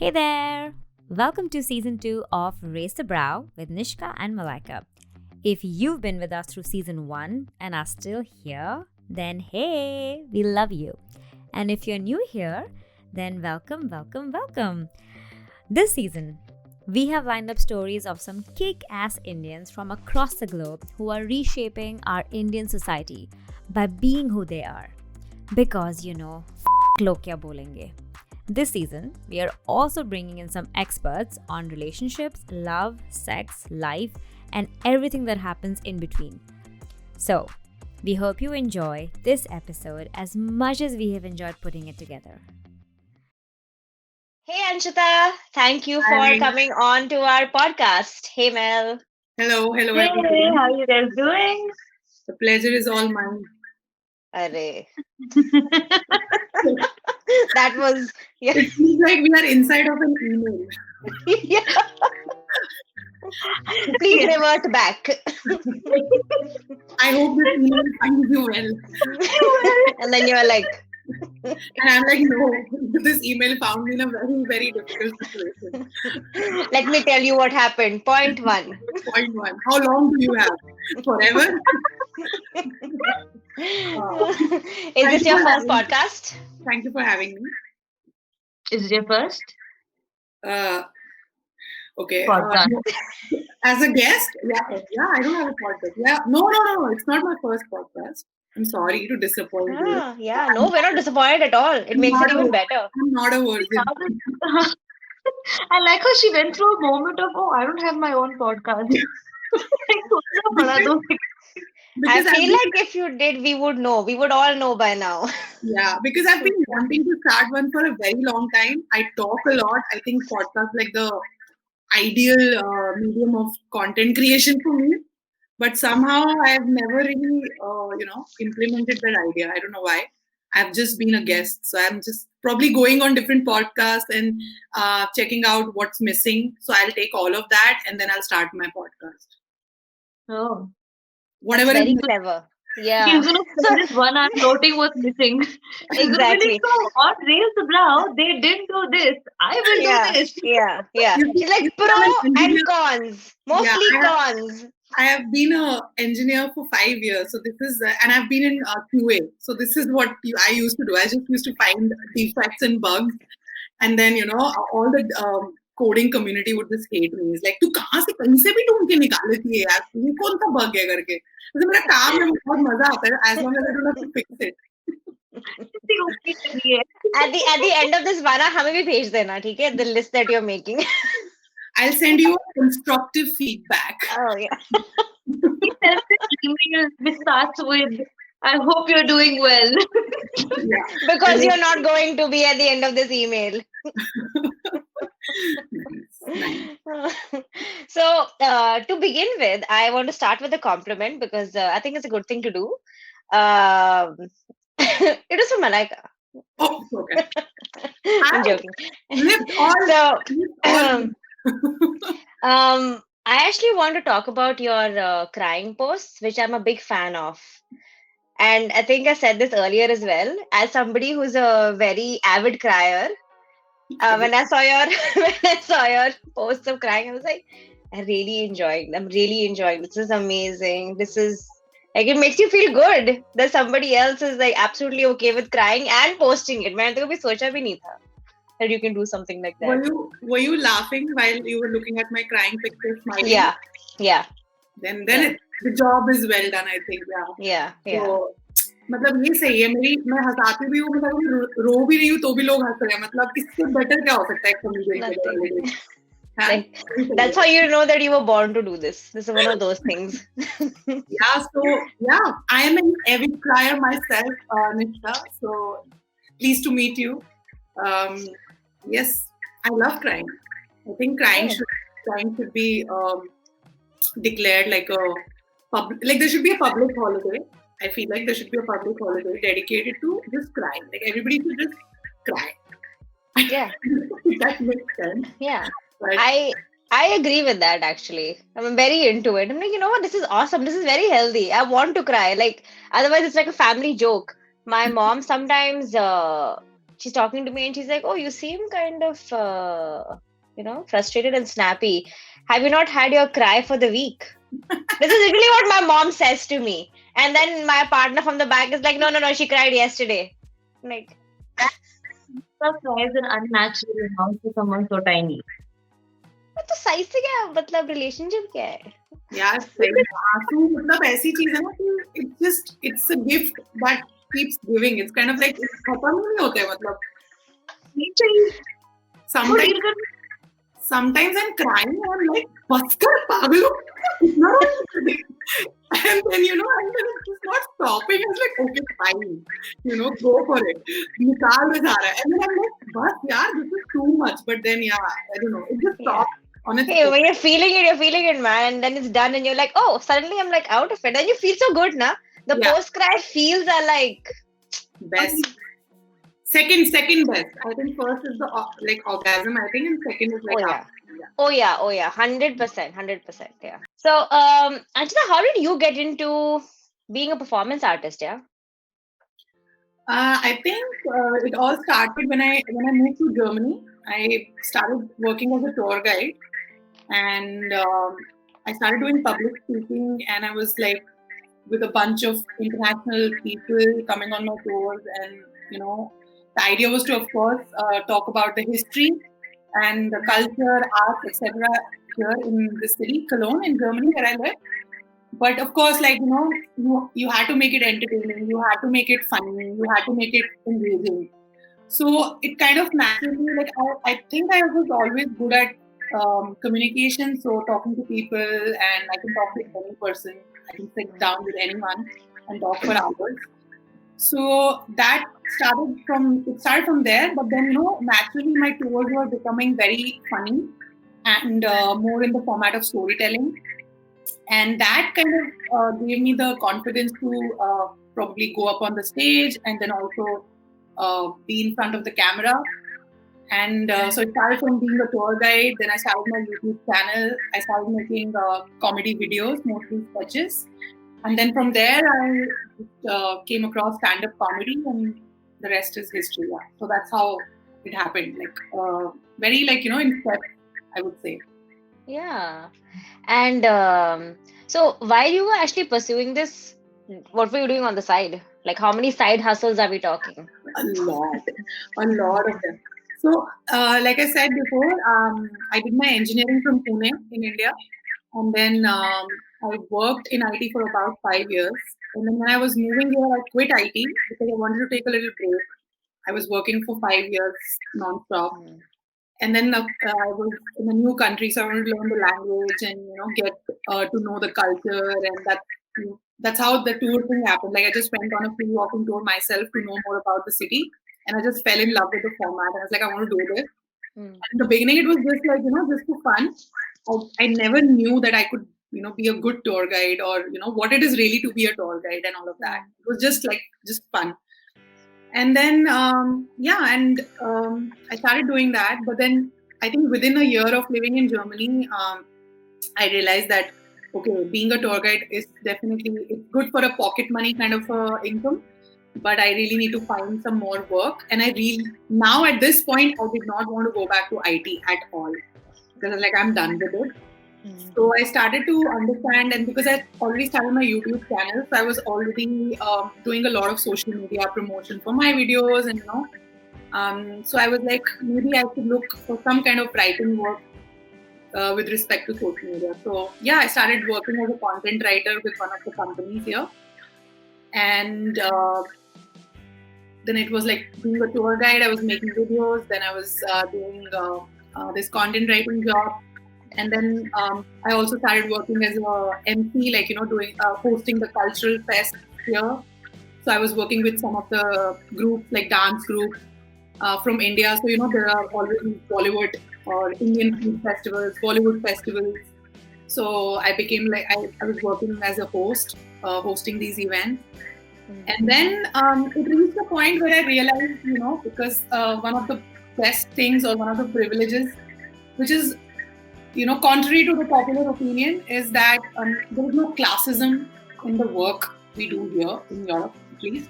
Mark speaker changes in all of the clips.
Speaker 1: Hey there! Welcome to season 2 of Raise the Brow with Nishka and Malaika. If you've been with us through season 1 and are still here, then hey, we love you. And if you're new here, then welcome. This season, we have lined up stories of some kick-ass Indians from across the globe who are reshaping our Indian society by being who they are. Because, log kya bolenge. This season, we are also bringing in some experts on relationships, love, sex, life, and everything that happens in between. So, we hope you enjoy this episode as much as we have enjoyed putting it together.
Speaker 2: Hey Anshita, thank you for
Speaker 3: Hi.
Speaker 2: coming on to our podcast. Hey Mel.
Speaker 3: Hello
Speaker 4: Hey,
Speaker 3: everyone.
Speaker 4: how you guys doing?
Speaker 3: The pleasure is all mine.
Speaker 2: Array. That was
Speaker 3: It feels like we are inside of an email.
Speaker 2: yeah. Please revert back.
Speaker 3: I hope this email finds you well.
Speaker 2: And then you are like,
Speaker 3: And I'm like, no, this email found me in a very, very difficult situation.
Speaker 2: let me tell you what happened. Point 1.
Speaker 3: Point 1. How long do you have? Forever?
Speaker 2: Is this your first podcast?
Speaker 3: Thank you for having me.
Speaker 4: Is it your first
Speaker 3: Okay.
Speaker 4: podcast?
Speaker 3: As a guest? Yeah, I don't have a podcast. Yeah. No. It's not my first podcast. I'm sorry to disappoint you.
Speaker 2: Yeah, no, we're not disappointed at all. It makes it even better.
Speaker 3: I'm not a virgin.
Speaker 4: I like how she went through a moment of, I don't have my own podcast.
Speaker 2: I feel like if you did, we would know. We would all know by now.
Speaker 3: Yeah, because I've been wanting to start one for a very long time. I talk a lot. I think podcast like the ideal medium of content creation for me. But somehow I've never really, implemented that idea. I don't know why. I've just been a guest. So I'm just probably going on different podcasts and checking out what's missing. So I'll take all of that and then I'll start my podcast.
Speaker 4: Oh.
Speaker 3: Whatever
Speaker 2: Very
Speaker 3: is
Speaker 2: clever. Yeah.
Speaker 4: She's going to spend this 1 hour noting what's missing.
Speaker 2: Exactly.
Speaker 4: So on Raise the Brow, they didn't do this. I will do this.
Speaker 2: Yeah. She's like pro and cons. Mostly cons.
Speaker 3: I have been an engineer for 5 years, so this is, and I've been in QA. So this is what I used to do. I just used to find defects and bugs, and then all the coding community would just hate me. It's like, तू कहाँ से कहीं से भी ढूंढ के निकाले थी यार? ये कौन सा bug है करके? तो मेरा काम है, बहुत मजा आता है. As long as I don't have to fix it.
Speaker 2: At the end of this वाला हमें भी भेज देना, ठीक है? The list that you're making.
Speaker 3: I'll send you constructive feedback.
Speaker 2: Oh yeah.
Speaker 4: He sends an email which starts with, I hope you're doing well.
Speaker 3: Yeah.
Speaker 2: Because you're not going to be at the end of this email.
Speaker 3: Nice.
Speaker 2: So to begin with, I want to start with a compliment because I think it's a good thing to do. It is from Malaika.
Speaker 3: Oh, okay.
Speaker 2: I'm joking.
Speaker 3: Lift all.
Speaker 2: I actually want to talk about your crying posts, which I'm a big fan of. And I think I said this earlier as well. As somebody who's a very avid crier, when I saw your posts of crying, I was like, I'm really enjoying. This is amazing. This is like, it makes you feel good that somebody else is like absolutely okay with crying and posting it. मैंने तो कभी सोचा भी नहीं था that you can do something like that.
Speaker 3: Were you laughing while you were looking at my crying picture, smiling?
Speaker 2: Yeah.
Speaker 3: Then the job is well done, I think.
Speaker 2: Yeah.
Speaker 3: So, मतलब ये सही है मैं हंसाती भी हूँ, मतलब रो भी रही हूँ तो भी लोग हंस रहे हैं, मतलब इससे बेटर क्या हो सकता है comedian के?
Speaker 2: Like, that's how you know that you were born to do this. This is one of those things.
Speaker 3: I am an avid crier myself, Nishka. So pleased to meet you. Yes, I love crying. I think crying should be declared like there should be a public holiday. I feel like there should be a public holiday dedicated to just crying. Like everybody should just cry.
Speaker 2: Yeah.
Speaker 3: That makes sense.
Speaker 2: Yeah.
Speaker 3: But
Speaker 2: I agree with that actually. I'm very into it. I'm like, you know what? This is awesome. This is very healthy. I want to cry. Like, otherwise it's like a family joke. My mom sometimes she's talking to me and she's like, "Oh, you seem kind of, frustrated and snappy. Have you not had your cry for the week?" This is literally what my mom says to me. And then my partner from the back is like, "No, no, no, she cried yesterday." I'm like,
Speaker 4: Size and unnatural amount for someone so tiny.
Speaker 2: तो size से क्या मतलब relationship क्या है?
Speaker 3: यार सही आंसू मतलब ऐसी चीज है ना कि it's a gift that keeps giving. It's kind of like खत्म ही नहीं होते मतलब. Sometimes I'm crying and I'm like, बस कर पागलों कितना रोई. And then and then it's just not stopping. It's like, okay, fine, go for it. निकाल में जा रहा है. And then I'm like, बस यार, this is too much. But then I don't know. It just stops.
Speaker 2: Hey, when you're feeling it, man, and then it's done, and you're like, oh, suddenly I'm like out of it, and you feel so good, na? The post-cry feels are like
Speaker 3: best. Second best. I think first is the orgasm. I think, and second is like
Speaker 2: oh yeah, 100%, yeah. So, Anshita, how did you get into being a performance artist? Yeah.
Speaker 3: I think it all started when I moved to Germany. I started working as a tour guide, and I started doing public speaking, and I was like with a bunch of international people coming on my tours, and the idea was to, of course, talk about the history and the culture, art, etc. here in the city, Cologne, in Germany, where I live. But of course, you had to make it entertaining, you had to make it funny, you had to make it engaging. So it kind of naturally, I think I was always good at communication, so talking to people, and I can talk to any person. I can sit down with anyone and talk for hours. So that started from there, but then naturally my tours were becoming very funny and more in the format of storytelling, and that kind of gave me the confidence to probably go up on the stage and then also be in front of the camera. And so it started from being a tour guide. Then I started my YouTube channel. I started making comedy videos, mostly sketches. And then from there, I came across stand-up comedy, and the rest is history. Yeah. So that's how it happened. Very in steps, I would say.
Speaker 2: Yeah. And so while you were actually pursuing this, what were you doing on the side? Like, how many side hustles are we talking?
Speaker 3: A lot of them. So, like I said before, I did my engineering from Pune in India, and then I worked in IT for about 5 years. And then when I was moving here, I quit IT because I wanted to take a little break. I was working for 5 years non-stop. And then I was in a new country, so I wanted to learn the language and get to know the culture, and that's how the tour thing happened. Like, I just went on a free walking tour myself to know more about the city, and I just fell in love with the format. And I was like, I want to do this. And in the beginning, it was just just for fun. I never knew that I could be a good tour guide, or what it is really to be a tour guide and all of that. It was just fun. And then I started doing that. But then I think within a year of living in Germany, I realized that being a tour guide is definitely, it's good for a pocket money kind of income, but I really need to find some more work. And now at this point, I did not want to go back to IT at all, because I'm done with it. So I started to understand, and because I already started my YouTube channel, so I was already doing a lot of social media promotion for my videos, and so I was like, maybe I should look for some kind of writing work with respect to social media. So yeah, I started working as a content writer with one of the companies here, and then it was like being a tour guide. I was making videos, then I was doing this content writing job. And then I also started working as a MC, doing hosting the cultural fest here. So I was working with some of the groups, like dance groups from India. So there are always Bollywood or Indian food festivals, Bollywood festivals. So I became I was working as a host, hosting these events. And then it reached a point where I realized, because one of the best things, or one of the privileges, which is contrary to the popular opinion, is that there is no classism in the work we do here in Europe, at least.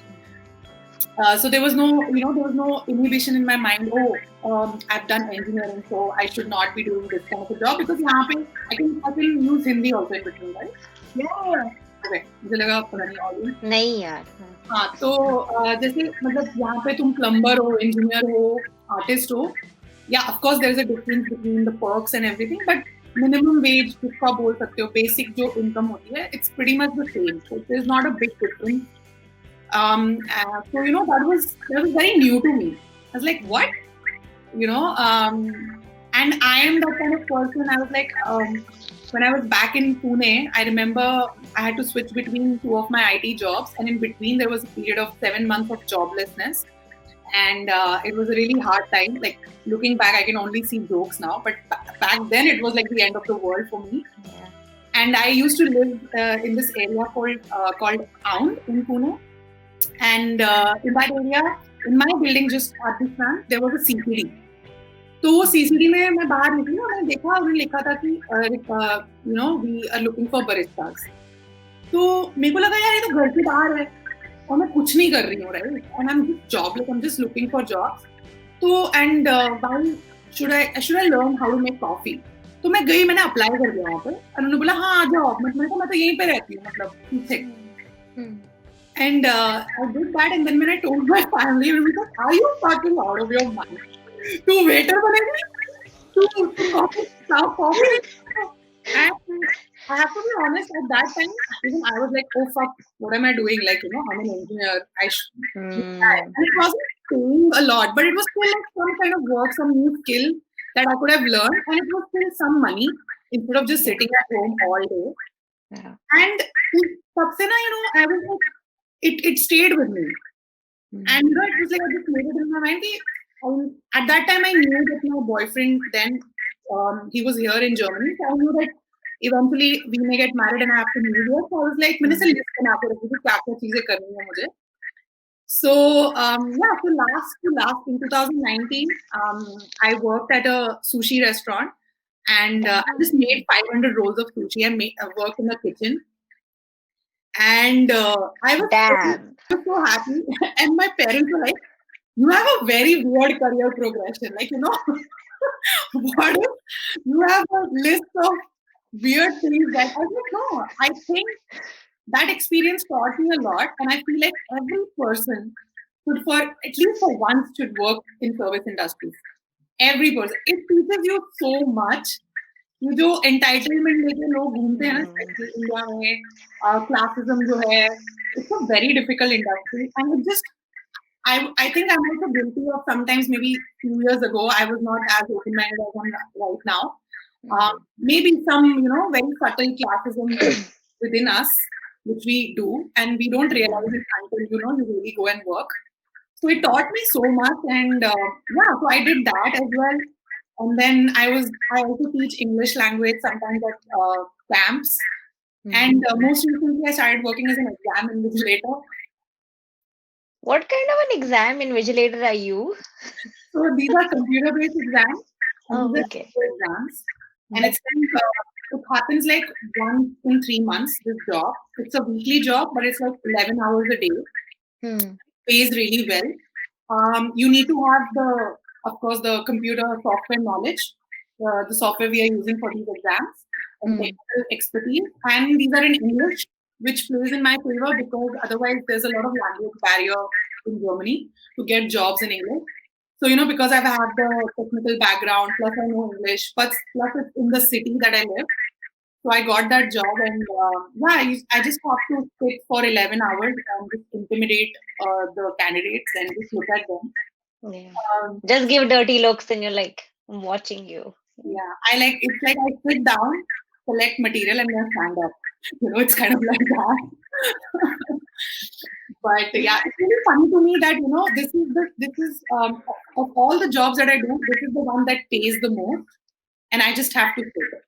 Speaker 3: So there was no, there was no inhibition in my mind. Oh, I've done engineering, so I should not be doing this kind of a job because यहाँ पे I can use Hindi also in between, right?
Speaker 4: Yeah.
Speaker 3: Okay, मुझे लगा पता नहीं audience.
Speaker 2: नहीं यार.
Speaker 3: हाँ तो जैसे मतलब यहाँ पे तुम प्लम्बर हो, इंजीनियर हो, आर्टिस्ट हो, yeah, of course there is a difference between the perks and everything, but minimum wage जिसको आप बोल सकते हो, basic जो income होती है, it's pretty much the same. So there's not a big difference. So that was very new to me. I was like, what? And I am that kind of person. I was like, when I was back in Pune, I remember I had to switch between two of my IT jobs, and in between there was a period of 7 months of joblessness, and it was a really hard time. Like looking back, I can only see jokes now, but back then it was like the end of the world for me.
Speaker 2: Yeah.
Speaker 3: And I used to live in this area called Aund in Pune. And in that area, in my building just at the front, there was a CCD. तो वो CCD में मैं बाहर निकली और मैंने देखा उन्होंने लिखा था कि we are looking for baristas. तो मेरे को लगा यार ये तो घर के बाहर है और मैं कुछ नहीं कर रही हूँ, right? And I'm just jobless. I'm just looking for jobs. तो and why should I learn how to make coffee? तो मैं गई, मैंने अप्लाई कर दिया वहाँ पे और उन्होंने बोला हाँ आ जाओ. मैं तो यहीं पे रहती हूँ, मतलब पीछे. And I did that, and then when I told my family, they were like, "Are you fucking out of your mind? To waiter banegi, to coffee, staff coffee." And I have to be honest, at that time, even I was like, "Oh fuck, what am I doing? Like, I'm an engineer. And it wasn't paying a lot, but it was still like some kind of work, some new skill that I could have learned, and it was still some money instead of just sitting at home all day."
Speaker 2: Yeah.
Speaker 3: And तब से ना, I was like. It stayed with me. And it was like I just made it in my mind. At that time, I knew that my boyfriend then, he was here in Germany. So I knew that eventually we may get married and I have to move here. So I was like, मैंने से list बना के रखी थी क्या चीजें करनी है मुझे. So so last in 2019, I worked at a sushi restaurant, and I just made 500 rolls of sushi. I worked in the kitchen. And I was so happy. And my parents were like, you have a very weird career progression. Like, what if you have a list of weird things that I don't know. I think that experience taught me a lot. And I feel like every person should, for at least for once, should work in service industries. Every person. It teaches you so much. ये जो entitlement लेके लोग घूमते हैं ना India में, classicism जो है, it's a very difficult industry. And it just I think I'm also guilty of sometimes, maybe few years ago I was not as open-minded as I'm right now. Maybe some very subtle classism within us, which we do, and we don't realize it until you really go and work. So it taught me so much, and so I did that as well. And then I also teach English language sometimes at camps. And most recently, I started working as an exam invigilator.
Speaker 2: What kind of an exam invigilator are you?
Speaker 3: So these are computer-based exams.
Speaker 2: Okay.
Speaker 3: Exams. And it's like, it happens like once in 3 months, this job. It's a weekly job, but it's like 11 hours a day. It pays really well. You need to have of course, the computer software knowledge, the software we are using for these exams, and technical expertise. And these are in English, which plays in my favor because otherwise there's a lot of language barrier in Germany to get jobs in English. So, because I've had the technical background, plus I know English, plus it's in the city that I live. So I got that job, and I just have to sit for 11 hours and just intimidate the candidates and just look at them.
Speaker 2: Yeah. Just give dirty looks and you're like, I'm watching you.
Speaker 3: Yeah, it's like I sit down, collect material, and then stand up. It's kind of like that. But yeah, it's really funny to me that this is of all the jobs that I do, this is the one that pays the most, and I just have to sit it.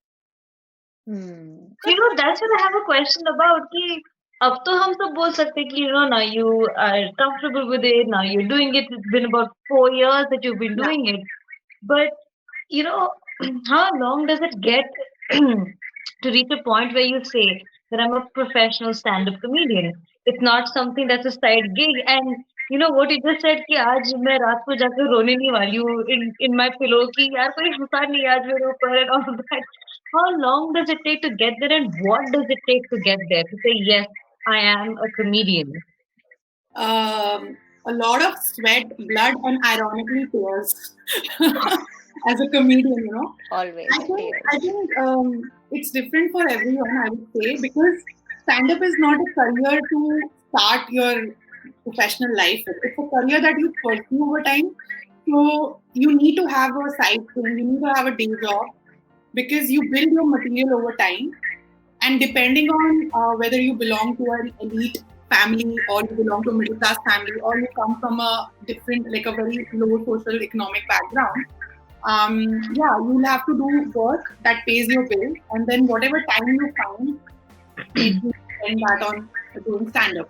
Speaker 4: That's what I have a question about. कि अब तो हम सब बोल सकते कि now you are comfortable with it, now you're doing it. It's been about 4 years that you've been doing it. But how long does it get to reach a point where you say that I'm a professional stand-up comedian? It's not something that's a side gig. And You know what you just said कि आज मैं रात को जाकर रोने नहीं वाली हूँ in my pillow कि यार कोई हंसा नहीं आज मेरे ऊपर and all that. How long does it take to get there and what does it take to get there to say yes, I am a comedian?
Speaker 3: A lot of sweat, blood, and ironically tears. As a comedian,
Speaker 2: Always
Speaker 3: I think
Speaker 2: tears.
Speaker 3: I think it's different for everyone. I would say because stand-up is not a career to start your professional life with. It's a career that you pursue over time. So you need to have a side thing. You need to have a day job because you build your material over time. And depending on whether you belong to an elite family or you belong to a middle class family or you come from a different, like a very low social economic background, yeah, you'll have to do work that pays your bills, and then whatever time you find, maybe you spend that on doing stand up.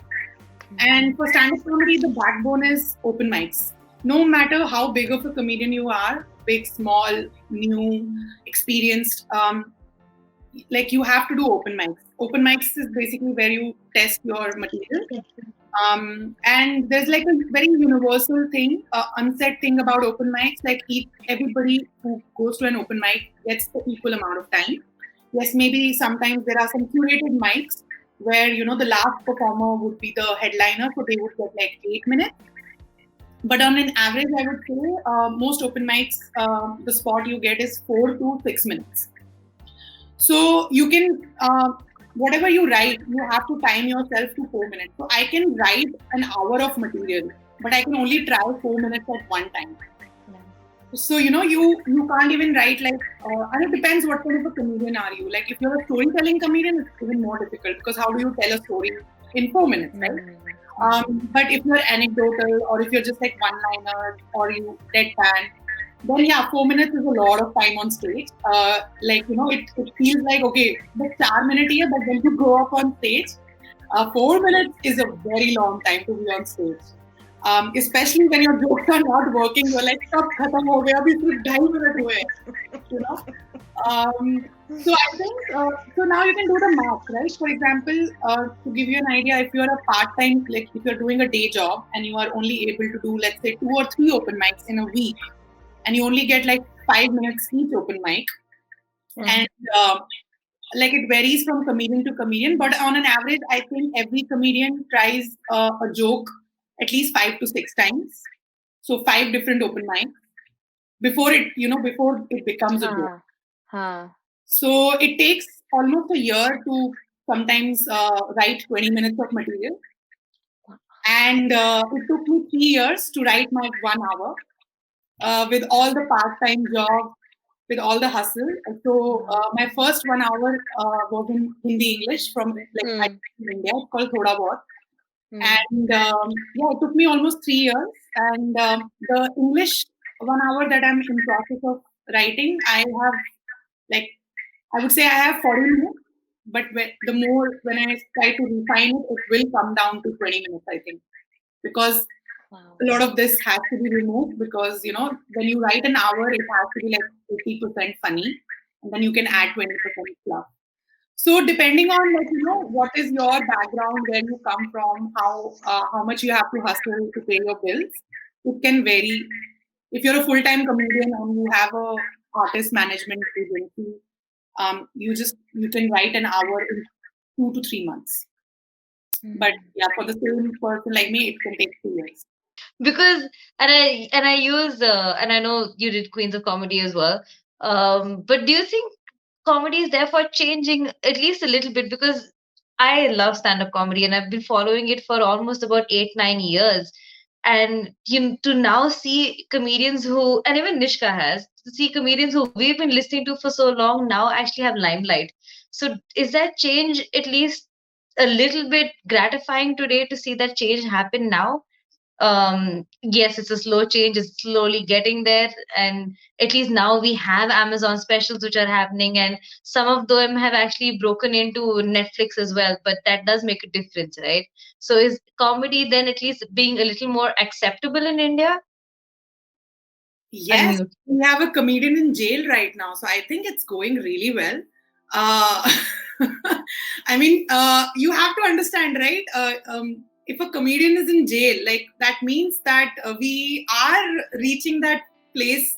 Speaker 3: And for stand up comedy, the backbone is open mics. No matter how big of a comedian you are, big, small, new, experienced, like you have to do open mics. Open mics is basically where you test your material. And there's like a very universal thing, unsaid thing about open mics. Like everybody who goes to an open mic gets the equal amount of time. Yes, maybe sometimes there are some curated mics where the last performer would be the headliner, so they would get like 8 minutes. But on an average, I would say most open mics, the spot you get is 4 to 6 minutes. So you can, whatever you write, you have to time yourself to 4 minutes. So I can write an hour of material, but I can only try 4 minutes at one time. So, you can't even write like, and it depends what kind of a comedian are you. Like if you're a storytelling comedian, it's even more difficult because how do you tell a story in 4 minutes, right? But if you're anecdotal or if you're just like one-liner or you deadpan, then yeah, 4 minutes is a lot of time on stage. It feels like, okay, the 4 minute here, but when you go up on stage, 4 minutes is a very long time to be on stage. Especially when your jokes are not working, you're like, "Sab khatam ho gaya, abhi sirf 2.5 minutes hue." So I think, so now you can do the math, right? For example, to give you an idea, if you're a part-time, like if you're doing a day job and you are only able to do, let's say, 2 or 3 open mics in a week, and you only get like 5 minutes each open mic, and like it varies from comedian to comedian, but on an average, I think every comedian tries a joke at least 5 to 6 times. So 5 different open mics before it becomes a joke. So it takes almost a year to sometimes write 20 minutes of material. And it took me 3 years to write my 1 hour with all the part-time jobs, with all the hustle. So my first 1 hour was in Hindi English from like India. It's called Thoda Bahut. And it took me almost 3 years. And the English 1 hour that I'm in process of writing, I would say I have 40 minutes. But when I try to refine it, it will come down to 20 minutes, I think. Because a lot of this has to be removed because, when you write an hour, it has to be like 80% funny. And then you can add 20% fluff. So depending on what is your background, where you come from, how much you have to hustle to pay your bills, it can vary. If you're a full-time comedian and you have a artist management agency, you can write an hour in 2 to 3 months. But yeah, for the same person like me, it can take 2 years.
Speaker 4: Because I use and I know you did Queens of Comedy as well. But do you think comedy is therefore changing at least a little bit? Because I love stand-up comedy and I've been following it for almost about 8-9 years. And to now see comedians who, and even Nishka has, to see comedians who we've been listening to for so long now actually have limelight. So is that change at least a little bit gratifying today to see that change happen now? Yes, it's a slow change, it's slowly getting there, and at least now we have Amazon specials which are happening, and some of them have actually broken into Netflix as well, but that does make a difference, right? So is comedy then at least being a little more acceptable in India?
Speaker 3: Yes, we have a comedian in jail right now, so I think it's going really well. I mean, you have to understand, right? if a comedian is in jail, like that means that we are reaching that place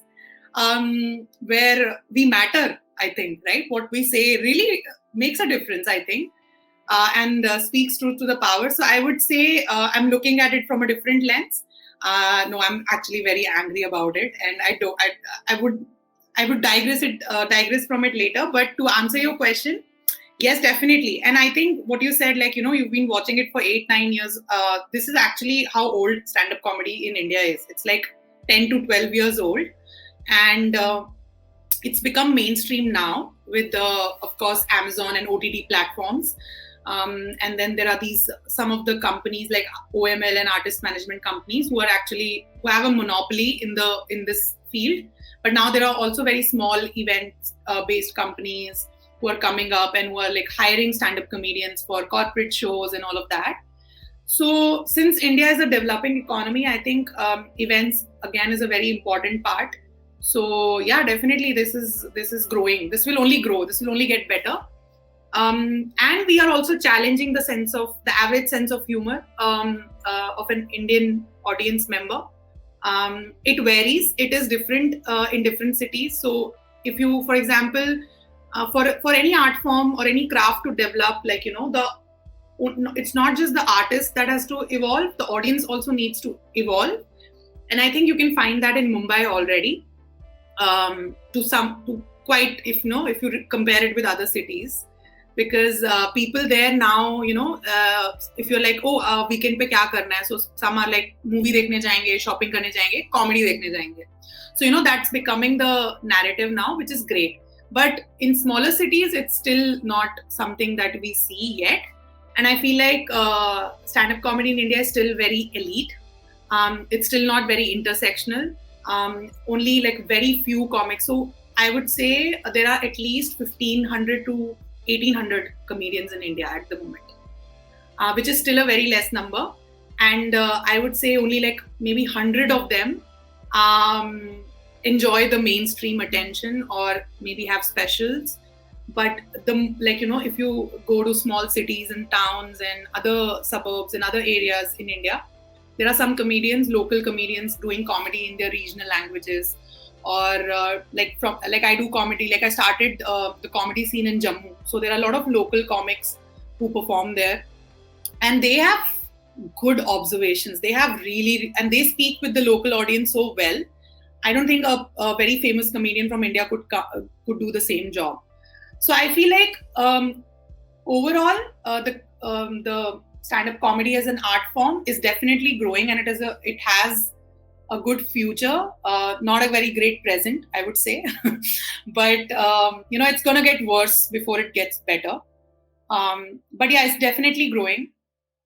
Speaker 3: where we matter, I think, right? What we say really makes a difference, I think, and speaks truth to the power. So I would say I'm looking at it from a different lens. No, I'm actually very angry about it, and I would digress from it later. But to answer your question, yes, definitely. And I think what you said, like, you've been watching it for 8-9 years. This is actually how old stand-up comedy in India is. It's like 10 to 12 years old. And it's become mainstream now with, of course, Amazon and OTT platforms. And then there are some of the companies like OML and artist management companies who have a monopoly in this field. But now there are also very small event-based companies who are coming up and who are like hiring stand-up comedians for corporate shows and all of that. So since India is a developing economy, I think events again is a very important part. So yeah, definitely this is growing. This will only grow. This will only get better. And we are also challenging the average sense of humor of an Indian audience member. It varies. It is different in different cities. So if you, for example, for any art form or any craft to develop, like, it's not just the artist that has to evolve, the audience also needs to evolve. And I think you can find that in Mumbai already, if you compare it with other cities, because people there now, if you're like, weekend pe kya karna hai, so some are like movie dekhne jayenge, shopping karne jayenge, comedy dekhne jayenge. So that's becoming the narrative now, which is great. But in smaller cities, it's still not something that we see yet. And I feel like stand-up comedy in India is still very elite. It's still not very intersectional. Only like very few comics. So I would say there are at least 1,500 to 1,800 comedians in India at the moment, which is still a very less number. And I would say only like maybe 100 of them enjoy the mainstream attention or maybe have specials. But if you go to small cities and towns and other suburbs and other areas in India, there are some local comedians doing comedy in their regional languages, or I do comedy. Like I started the comedy scene in Jammu, so there are a lot of local comics who perform there, and they have good observations. They have and they speak with the local audience so well. I don't think a very famous comedian from India could do the same job. So I feel like overall the stand-up comedy as an art form is definitely growing, and it has a good future. Not a very great present, I would say, but it's gonna get worse before it gets better. But yeah, it's definitely growing,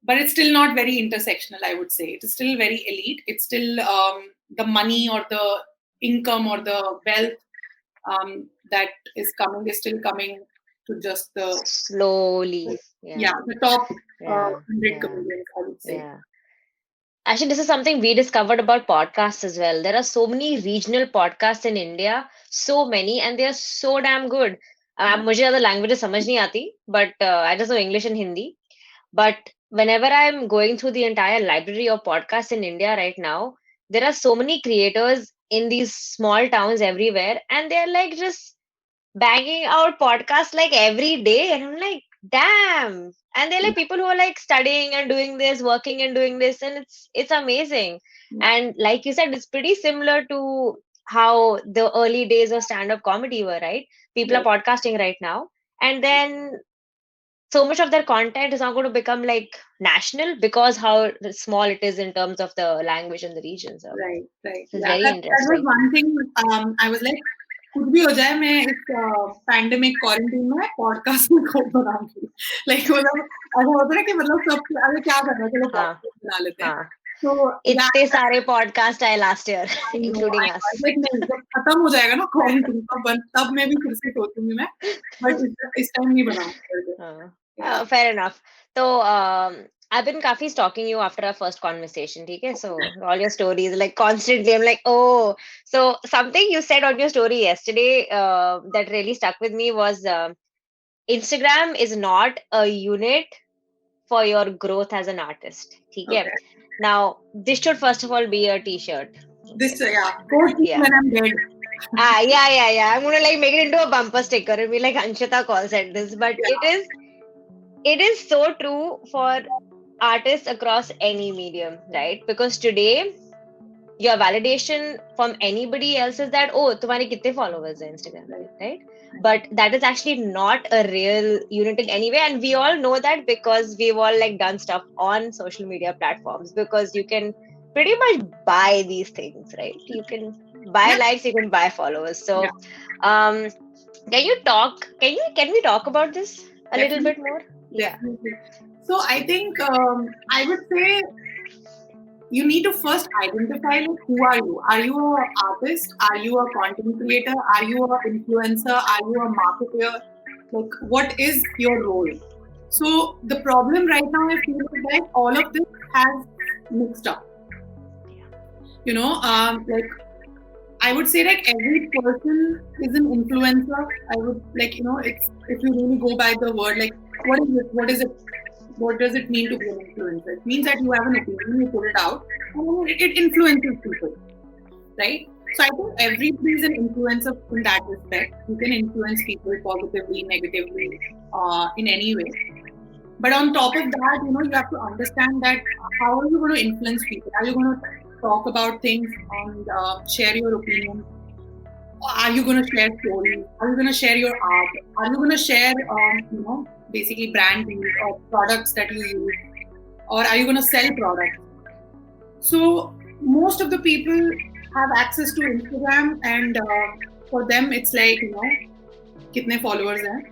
Speaker 3: but it's still not very intersectional, I would say. It is still very elite. It's still the money or the income or the wealth that is still coming to just the
Speaker 2: slowly.
Speaker 3: The top 100 comedians, I would say.
Speaker 2: Yeah. Actually, this is something we discovered about podcasts as well. There are so many regional podcasts in India, so many, and they are so damn good. मुझे other languages समझ नहीं आती, but I just know English and Hindi. But whenever I'm going through the entire library of podcasts in India right now, there are so many creators in these small towns everywhere, and they're like just banging out podcasts like every day. And I'm like, damn. And they're like people who are like studying and doing this, working and doing this, and it's amazing. And like you said, it's pretty similar to how the early days of stand-up comedy were, right? People are podcasting right now, and then so much of their content is now going to become like national because how small it is in terms of the language and the region. So
Speaker 3: right.
Speaker 2: it's
Speaker 3: very
Speaker 2: interesting.
Speaker 3: That was one thing. I was like, कुछ भी हो जाए, मैं इस pandemic quarantine में podcast में खोल बनाऊंगी. लाइक मतलब ऐसा होता है कि मतलब सब अरे क्या करना है, चलो पॉडकास्ट बना लेते हैं. So
Speaker 2: इतने सारे पॉडकास्ट आए लास्ट ईयर इंक्लूडिंग अस.
Speaker 3: लाइक नहीं, जब खत्म हो जाएगा ना क्वारंटाइन तब मैं भी फिर से सोचूंगी मैं, बट इस टाइम नहीं बनाऊंगी.
Speaker 2: Fair enough. So I've been काफी stalking you after our first conversation, ठीक है? So all your stories, like constantly, I'm like, oh. So something you said on your story yesterday that really stuck with me was Instagram is not a unit for your growth as an artist. Okay. Now, this should first of all be a t-shirt.
Speaker 3: This, quote when I'm dead.
Speaker 2: Yeah. I'm gonna like make it into a bumper sticker and be like, Anshita Koul said this, but it is so true for artists across any medium, right? Because today your validation from anybody else is that, oh, tumhare kitne followers hai Instagram, right? But that is actually not a real unit in any way, and we all know that because we've all like done stuff on social media platforms, because you can pretty much buy these things, right? You can buy likes, you can buy followers. So can we talk about this a little bit more?
Speaker 3: Definitely. So I think I would say you need to first identify like, who are you? Are you an artist? Are you a content creator? Are you an influencer? Are you a marketer? Like, what is your role? So the problem right now, I feel is that all of this has mixed up. You know, like I would say like every person is an influencer. I would like, you know, it's if you really go by the word, like what is it? What does it mean to be an influencer? It means that you have an opinion, you put it out, and it influences people, right? So I think everybody is an influencer in that respect. You can influence people positively, negatively, in any way. But on top of that, you know, you have to understand that how are you going to influence people? Are you going to talk about things and share your opinion? Are you going to share stories? Are you going to share your art? Are you going to share, you know, basically brand deals or products that you use? Or are you going to sell products? So most of the people have access to Instagram, and for them it's like, you know, kitne followers hai,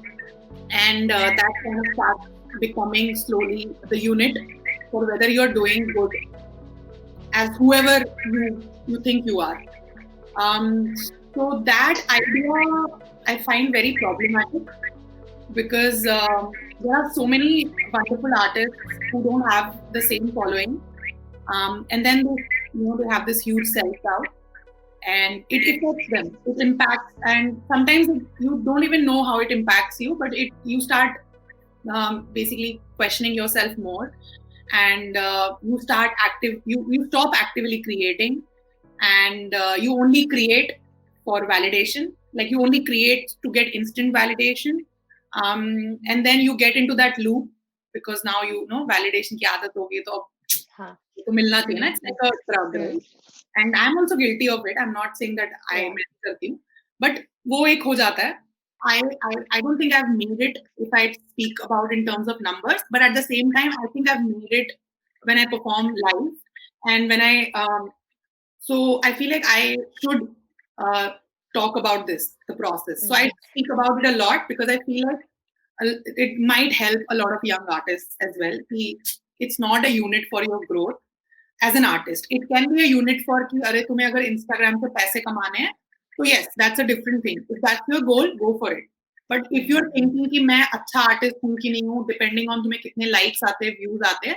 Speaker 3: and that kind of starts becoming slowly the unit for whether you're doing good as whoever you think you are. So that idea I find very problematic, because there are so many wonderful artists who don't have the same following, and then they have this huge self-doubt, and it affects them. It impacts, and sometimes you don't even know how it impacts you, but you start basically questioning yourself more, and you start you stop actively creating, and you only create for validation. Like you only create to get instant validation, and then you get into that loop, because now you know validation ki aadat ho gayi, to milna chahiye na. It's like a drug, right? And I'm also guilty of it. I'm not saying that I karti hu, but wo ek ho jata hai. I don't think I've made it if I speak about in terms of numbers, but at the same time, I think I've made it when I perform live, and when so I feel like I should talk about the process. So I speak about it a lot because I feel like it might help a lot of young artists as well. It's not a unit for your growth as an artist. It can be a unit for कि अरे तुम्हें अगर Instagram से पैसे कमाने हैं, so yes, that's a different thing. If that's your goal, go for it. But if you're thinking कि मैं अच्छा artist हूँ कि नहीं हूँ, depending on तुम्हें कितने likes आते हैं, views आते हैं,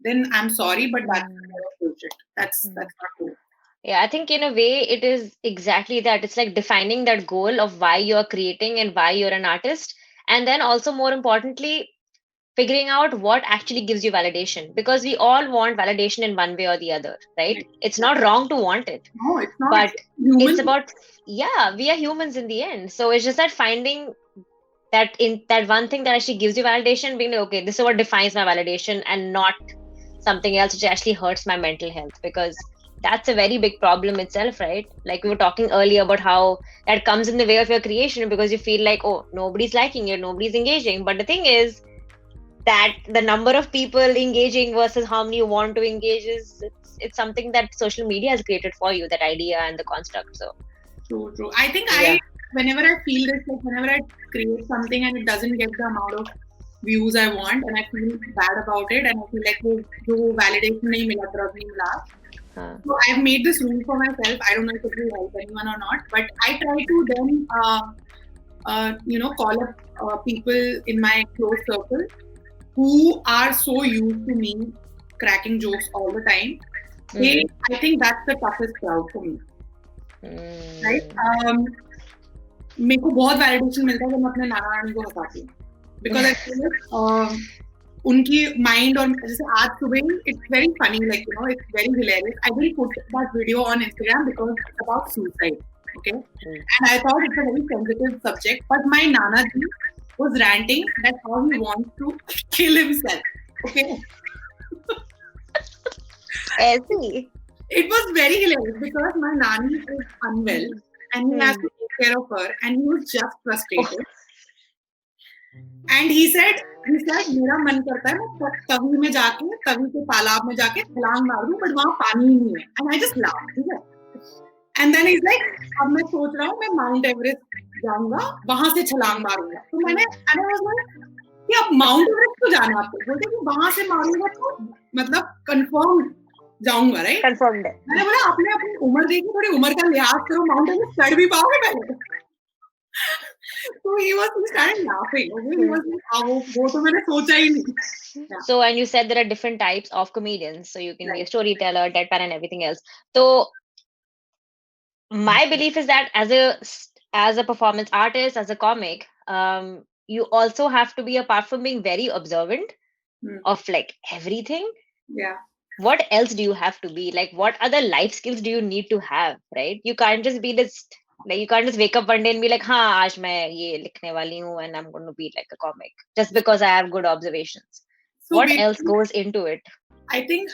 Speaker 3: then I'm sorry, but that's bullshit. That's not cool.
Speaker 2: Yeah, I think in a way it is exactly that. It's like defining that goal of why you're creating and why you're an artist. And then also more importantly, figuring out what actually gives you validation, because we all want validation in one way or the other, right? It's not wrong to want it.
Speaker 3: No, it's not.
Speaker 2: But it's about, we are humans in the end. So it's just that finding that one thing that actually gives you validation, being like, okay, this is what defines my validation, and not something else which actually hurts my mental health, because that's a very big problem itself, right? Like we were talking earlier about how that comes in the way of your creation, because you feel like, oh, nobody's liking it, nobody's engaging. But the thing is that the number of people engaging versus how many you want to engage it's something that social media has created for you, that idea and the construct. So
Speaker 3: true. I think whenever I feel this, like whenever I create something and it doesn't get the amount of views I want, and I feel bad about it, and I feel like jo validation nahi mila, trust nahi mila. So I've made this rule for myself. I don't know if it will help anyone or not, but I try to then call up people in my close circle who are so used to me cracking jokes all the time. I think that's the toughest crowd for me. Right? मेरे को बहुत validation मिलता है जब मैं अपने नाना नानी को हंसाती हूँ, because I feel like उनकी mind और जैसे आज सुबह it's very funny, like you know, it's very hilarious. I didn't put that video on Instagram because it's about suicide, okay? And I thought it's a very sensitive subject, but my Nana ji was ranting that how he wants to kill himself, okay? It was very hilarious because my Nani is unwell and he has to take care of her, and he was just frustrated. And he said, मेरा मन करता है मैं तवी में जाके तवी के तालाब में जाके छलांग मार दूं, बट वहाँ पानी ही नहीं है. And I just laughed, ठीक है. And then he's like, अब मैं सोच रहा हूँ मैं माउंट एवरेस्ट जाऊंगा, वहां से छलांग मारूंगा. तो मैंने कि अब माउंट एवरेस्ट तो जाना आपको, बोलते कि वहां से मारूंगा तो मतलब कंफर्म जाऊंगा, राइट?
Speaker 2: Confirmed.
Speaker 3: मैंने बोला आपने अपनी उम्र देखी, थोड़ी उम्र का लिहाज करो, माउंट एवरेस्ट चढ़ भी पाओगे पहले. So he started laughing. Okay? He was like, वो तो मैंने सोचा ही नहीं. Yeah.
Speaker 2: So, and you said there are different types of comedians. So you can be a storyteller, deadpan, and everything else. So my belief is that as a performance artist, as a comic, you also have to be, apart from being very observant of like everything.
Speaker 3: Yeah.
Speaker 2: What else do you have to be? Like, what other life skills do you need to have? Right? You can't just be this. Like, you can't just wake up one day and be like, "हाँ, आज मैं ये लिखने वाली हूँ and I'm going to be like a comic just because I have good observations." So what else goes into it?
Speaker 3: I think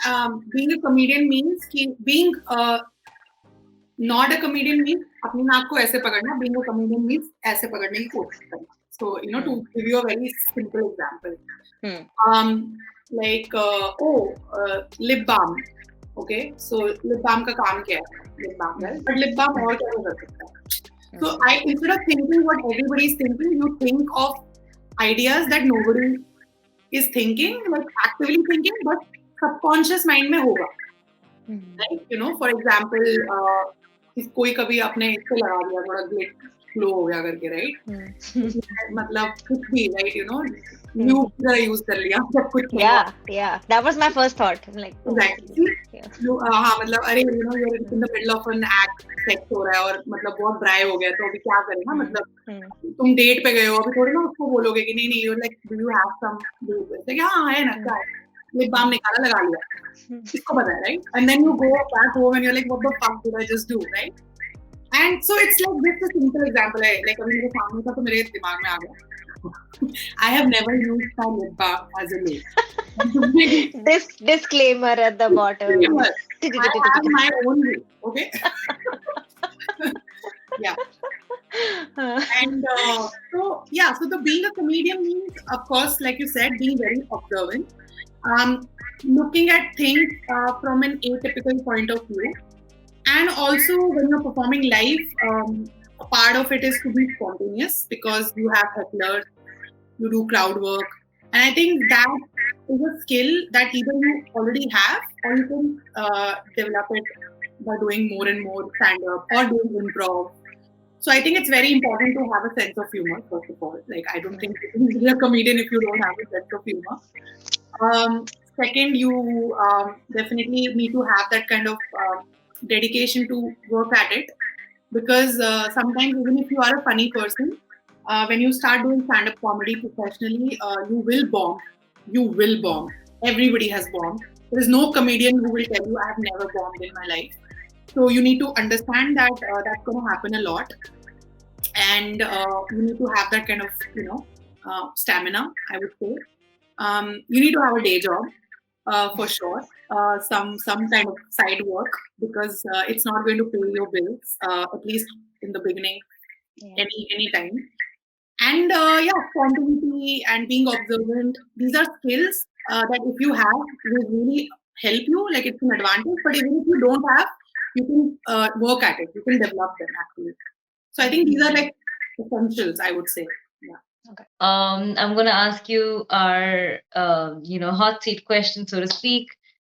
Speaker 3: being a comedian means being not a comedian means अपनी नाक को ऐसे पकड़ना. Being a comedian means ऐसे पकड़ने की कोशिश करना. So you know, to give you a very simple example, like lip balm. Okay, so lip balm का काम क्या है? Lip balm, right? But lip balm और क्या कर सकता है? So instead of thinking what everybody is thinking, you think of ideas that nobody is thinking, like actively thinking, but subconscious mind में होगा. Right? You know, for example, कोई कभी अपने इसको लगा दिया, थोड़ा ग्लिट फ्लो हो गया करके, right? मतलब कुछ भी, right? You know, न्यू जरा यूज कर लिया सब कुछ.
Speaker 2: Yeah, that was my first thought. I'm like,
Speaker 3: exactly. हाँ, मतलब अरे you know, you're in the middle of an act, sex हो रहा है और मतलब बहुत ड्राई हो गया, तो अभी क्या करें ना, मतलब तुम डेट पे गए हो, अभी थोड़ी ना उसको बोलोगे कि नहीं you're like, do you have some lube? like हाँ है ना, क्या लिप बाम निकाला, लगा लिया, इसको पता है, right? And then you go back home and you're like, what the fuck did I just do, right? And so it's like this a simple example है, like अभी मेरे सामने था तो मेरे दिमाग में आ गया. I have never used my lip balm as a lube.
Speaker 2: This disclaimer at the bottom.
Speaker 3: I have my own way, okay? Yeah. And so the being a comedian means, of course, like you said, being very observant, looking at things from an atypical point of view, and also when you're performing live, a part of it is to be spontaneous because you have hecklers, you do crowd work, and I think that is a skill that either you already have or you can develop it by doing more and more stand-up or doing improv. So I think it's very important to have a sense of humor, first of all. Like, I don't think you can be a comedian if you don't have a sense of humor. Second, you definitely need to have that kind of dedication to work at it, because sometimes even if you are a funny person, when you start doing stand-up comedy professionally, you will bomb. You will bomb. Everybody has bombed. There is no comedian who will tell you, I have never bombed in my life. So you need to understand that that's going to happen a lot. And you need to have that kind of, stamina, I would say. You need to have a day job, for sure. Some kind of side work, because it's not going to pay your bills, at least in the beginning, any time. And spontaneity and being observant, these are skills that if you have, will really help you. Like, it's an advantage. But even if you don't have, you can work at it. You can develop them, actually. So I think these are like essentials, I would say. Yeah.
Speaker 4: Okay. I'm going to ask you our, hot seat question, so to speak,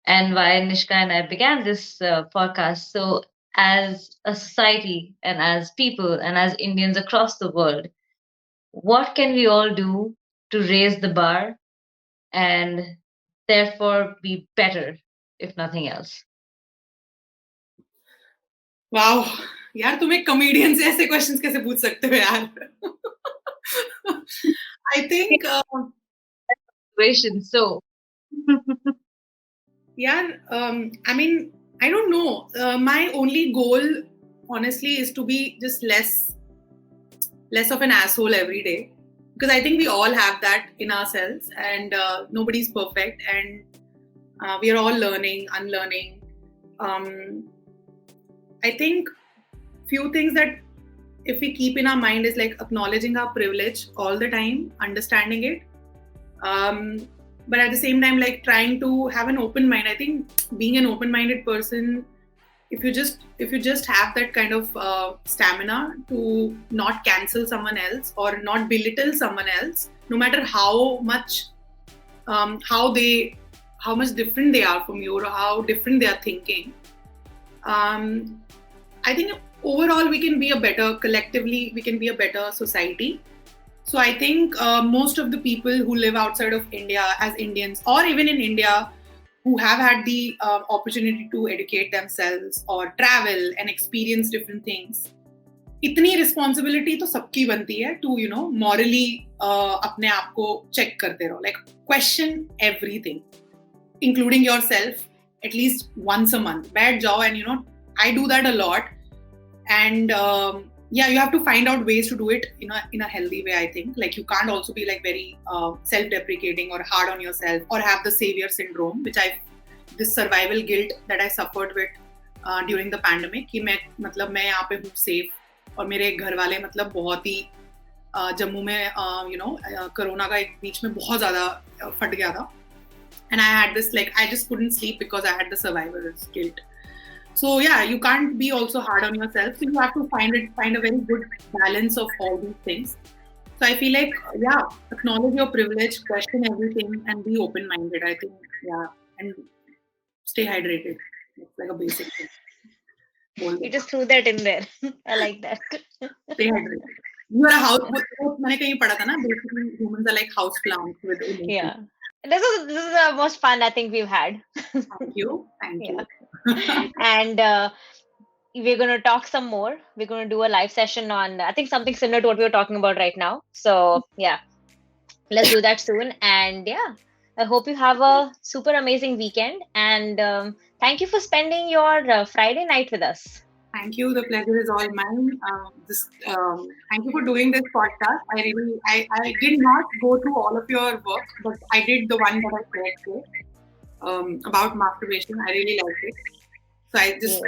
Speaker 4: and why Nishka and I began this podcast. So, as a society and as people and as Indians across the world, what can we all do to raise the bar and therefore be better, if nothing else?
Speaker 3: Wow, यार तुम एक comedian से ऐसे questions कैसे पूछ सकते हो यार? I think
Speaker 4: celebration. So,
Speaker 3: Yeah, I mean, I don't know. My only goal, honestly, is to be just less of an asshole every day, because I think we all have that in ourselves, and nobody's perfect, and we are all learning, unlearning. Um, I think few things that if we keep in our mind is like acknowledging our privilege all the time, understanding it, but at the same time like trying to have an open mind. I think being an open-minded person, if you just have that kind of stamina to not cancel someone else or not belittle someone else, no matter how much how much different they are from you or how different they are thinking, I think overall we can be a better, collectively we can be a better society. So I think most of the people who live outside of India as Indians, or even in India, who have had the opportunity to educate themselves or travel and experience different things, इतनी responsibility तो सबकी बनती है to morally अपने आप को check करते रहो, like question everything, including yourself, at least once a month. बैठ जाओ, and I do that a lot, and yeah, you have to find out ways to do it in a healthy way. I think like you can't also be like very self-deprecating or hard on yourself or have the savior syndrome, which this survival guilt that I suffered with during the pandemic, कि मैं यहाँ पे हूँ safe और मेरे घर वाले बहुत ही जम्मू में कोरोना का एक बीच में बहुत ज़्यादा फट गया था, and I had this like I just couldn't sleep because I had the survivor's guilt. So yeah, you can't be also hard on yourself. So you have to find a very good balance of all these things. So I feel like acknowledge your privilege, question everything, and be open-minded. I think and stay hydrated. It's like a basic thing.
Speaker 2: You just threw that in there. I like that.
Speaker 3: Stay hydrated. You are a house. मैंने कहीं पढ़ा था ना. Basically, humans are like house plants with emotions.
Speaker 2: Yeah. This is the most fun I think we've had.
Speaker 3: Thank you.
Speaker 2: And we're going to talk some more. We're going to do a live session on, I think, something similar to what we were talking about right now. So yeah, let's do that soon. And yeah, I hope you have a super amazing weekend. And thank you for spending your Friday night with us.
Speaker 3: Thank you. The pleasure is all mine. Thank you for doing this podcast. I did not go through all of your work, but I did the one that I shared today about masturbation. I really liked it. So I just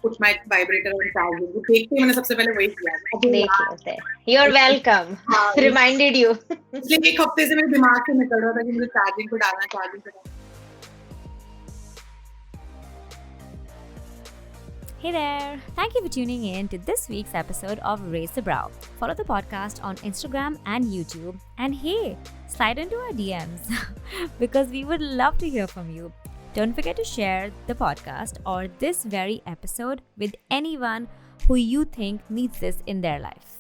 Speaker 3: put my vibrator on charge. देखते मैंने सबसे पहले वही किया.
Speaker 2: You're welcome. Reminded you.
Speaker 3: इसलिए एक हफ्ते से मेरे दिमाग से निकल रहा था कि मुझे चार्जिंग पे डालना.
Speaker 1: Hey there! Thank you for tuning in to this week's episode of Raise the Brow. Follow the podcast on Instagram and YouTube. And hey, slide into our DMs because we would love to hear from you. Don't forget to share the podcast or this very episode with anyone who you think needs this in their life.